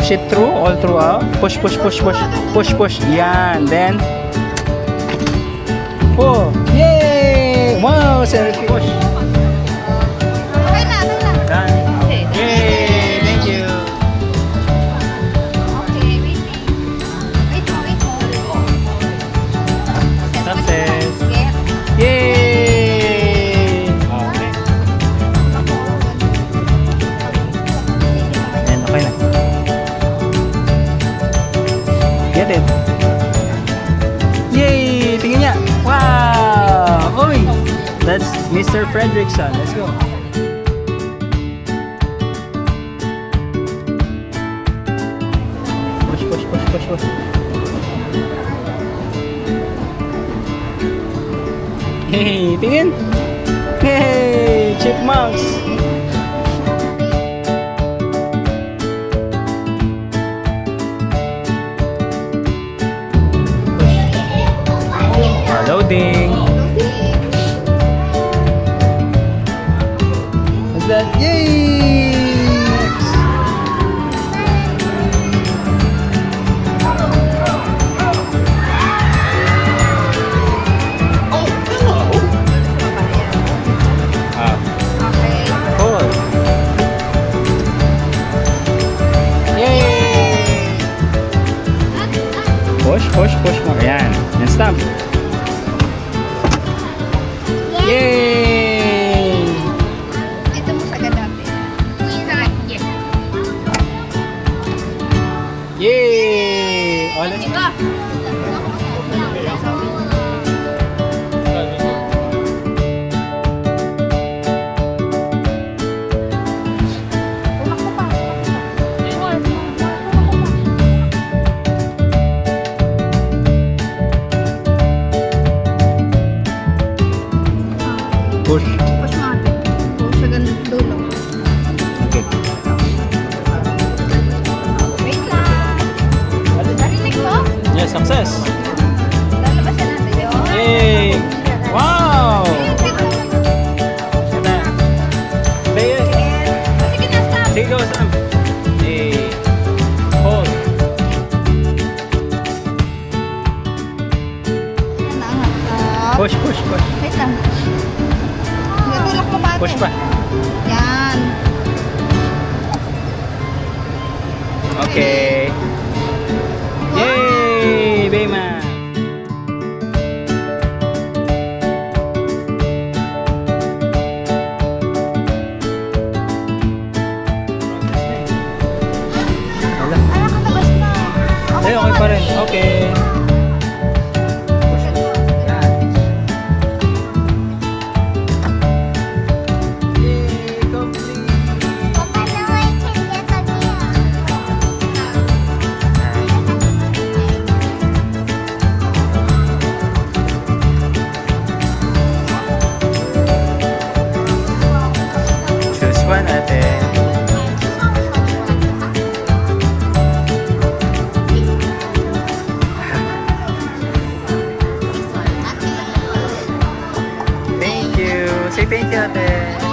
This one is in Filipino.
push it through, all throughout. Push, push, push, push, push, push. Yan. Then, pull. Yay! Wow, sir, push. Okay na, okay na. Done. Yay! Thank you. Okay, wait. Wait mo, wait mo. Success. Get. Yay! Okay. Ayan, okay na. Get it. Yay! Tingin niya. Wow! Uy! That's Mr. Fredrickson. Let's go. Push, push, push, push, push. Hey, tingin. Hey, chipmunks. Loading. What's that? Yay! Okay. Cool. Yay! Push, push, push mo. Ayan. And stop. Yay! Ito mo sa gadate. Yes. Yay! Oh, let's Iba. push. Push mo ate. Push hanggang dulo. Okay. Wait lang. Narinig mo? Yeah, success. Lalabasan natin yun. Yay! Wow! Play it. Sige na, stop. Sige, go, Sam. Yay! Hold. Push, push, push. Wait lang. Natulak mo pa ate. Push pa. Yan. Okay. Yay! Bayman! Wala. Ay, nakatabas na. Ay, okay pa rin. Okay. Yan. Yay! Complete! Choose one, ate. Thank you. Say thank you, ate.